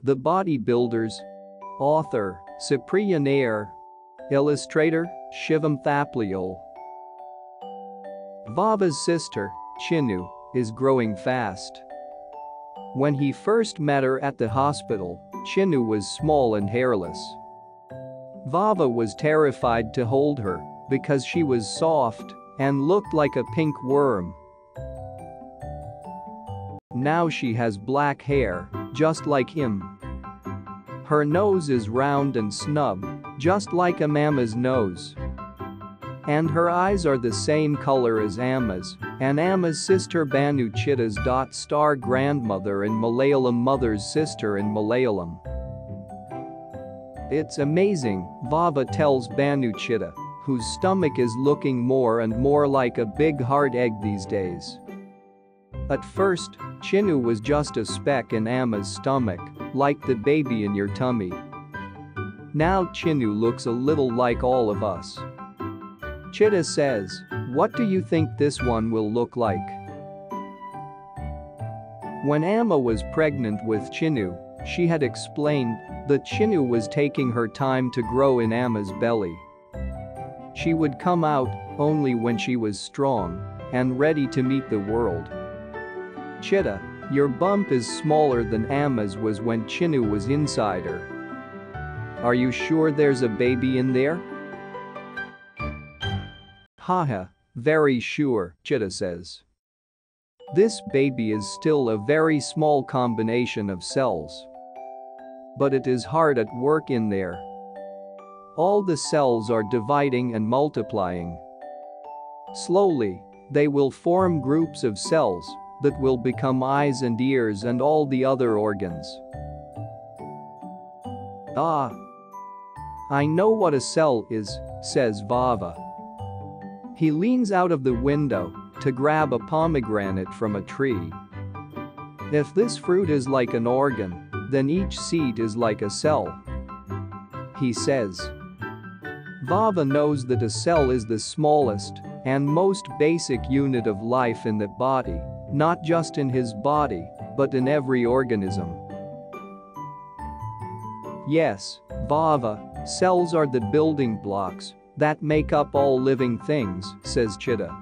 The Bodybuilders. Author, Supriya Nair. Illustrator, Shivam Thapliyal. Vava's sister, Chinnu, is growing fast. When he first met her at the hospital, Chinnu was small and hairless. Vava was terrified to hold her because she was soft and looked like a pink worm. Now she has black hair, just like him. Her nose is round and snub, just like Ammamma's nose. And her eyes are the same color as Amma's, and Amma's sister Banu Chitta's star grandmother and Malayalam mother's sister in Malayalam. It's amazing, Vava tells Banu Chitta, whose stomach is looking more and more like a big hard egg these days. At first, Chinnu was just a speck in Amma's stomach, like the baby in your tummy. Now Chinnu looks a little like all of us. Chitta says, "What do you think this one will look like?" When Amma was pregnant with Chinnu, she had explained that Chinnu was taking her time to grow in Amma's belly. She would come out only when she was strong and ready to meet the world. Chitta, your bump is smaller than Amma's was when Chinnu was inside her. Are you sure there's a baby in there? Haha, very sure, Chitta says. This baby is still a very small combination of cells. But it is hard at work in there. All the cells are dividing and multiplying. Slowly, they will form groups of cells that will become eyes and ears and all the other organs. Ah! I know what a cell is, says Vava. He leans out of the window to grab a pomegranate from a tree. If this fruit is like an organ, then each seed is like a cell, he says. Vava knows that a cell is the smallest and most basic unit of life in the body, not just in his body, but in every organism. Yes, Vava, cells are the building blocks that make up all living things, says Chitta.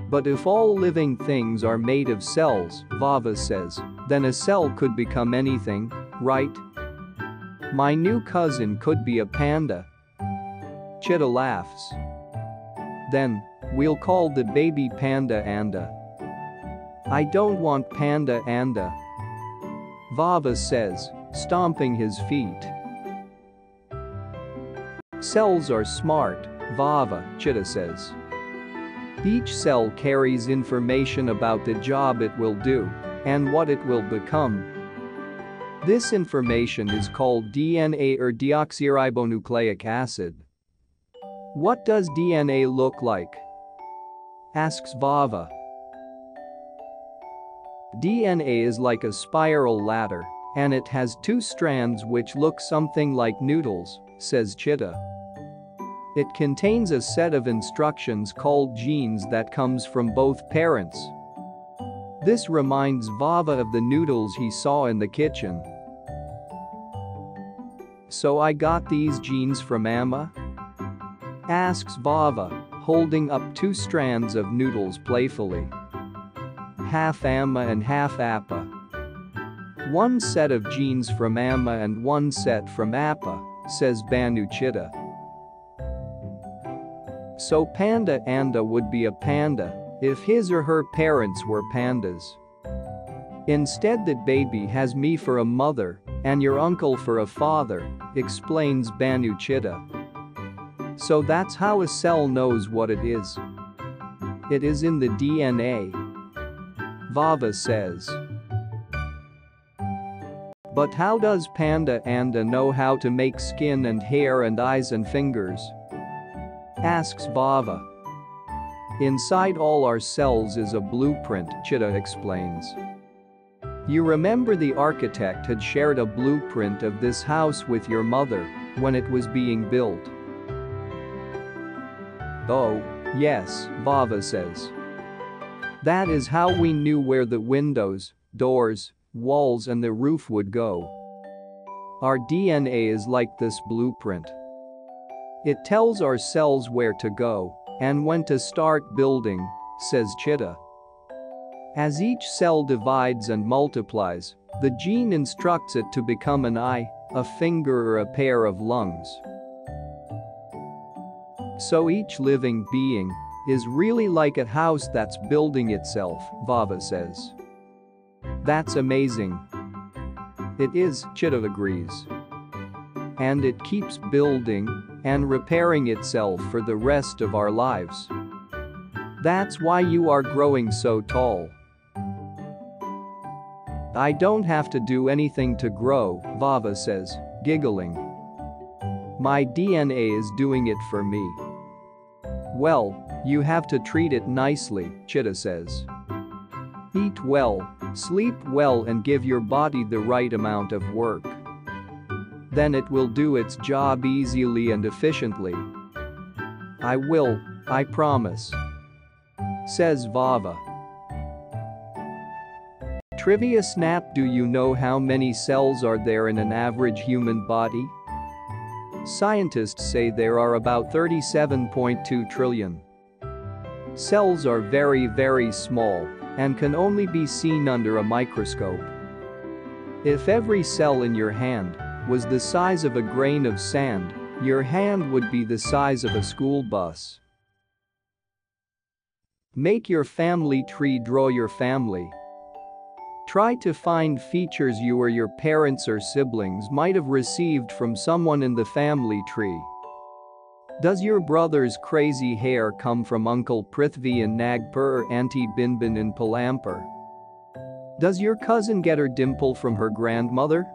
But if all living things are made of cells, Vava says, then a cell could become anything, right? My new cousin could be a panda. Chitta laughs. Then, we'll call the baby panda Anda. I don't want panda Anda, Vava says, stomping his feet. Cells are smart, Vava, Chitta says. Each cell carries information about the job it will do and what it will become. This information is called DNA or deoxyribonucleic acid. What does DNA look like? Asks Vava. DNA is like a spiral ladder, and it has two strands which look something like noodles, says Chitta. It contains a set of instructions called genes that comes from both parents. This reminds Vava of the noodles he saw in the kitchen. So I got these genes from Amma? Asks Vava, holding up two strands of noodles playfully. Half Amma and half Appa. One set of genes from Amma and one set from Appa, says Banu Chitta. So Panda Anda would be a panda if his or her parents were pandas. Instead, that baby has me for a mother and your uncle for a father, explains Banu Chitta. So that's how a cell knows what it is. It is in the DNA, Vava says. But how does Panda Anda know how to make skin and hair and eyes and fingers? Asks Vava. Inside all our cells is a blueprint, Chitta explains. You remember the architect had shared a blueprint of this house with your mother when it was being built. Oh, yes, Vava says. That is how we knew where the windows, doors, walls and the roof would go. Our DNA is like this blueprint. It tells our cells where to go and when to start building, says Chitta. As each cell divides and multiplies, the gene instructs it to become an eye, a finger or a pair of lungs. So each living being is really like a house that's building itself, Vava says. That's amazing. It is, Chitta agrees. And it keeps building and repairing itself for the rest of our lives. That's why you are growing so tall. I don't have to do anything to grow, Vava says, giggling. My DNA is doing it for me. Well, you have to treat it nicely, Chitta says. Eat well, sleep well and give your body the right amount of work. Then it will do its job easily and efficiently. I will, I promise, says Vava. Trivia snap. Do you know how many cells are there in an average human body? Scientists say there are about 37.2 trillion. Cells are very, very small and can only be seen under a microscope. If every cell in your hand was the size of a grain of sand, your hand would be the size of a school bus. Make your family tree. Draw your family. Try to find features you or your parents or siblings might have received from someone in the family tree. Does your brother's crazy hair come from Uncle Prithvi in Nagpur or Auntie Binbin in Palampur? Does your cousin get her dimple from her grandmother?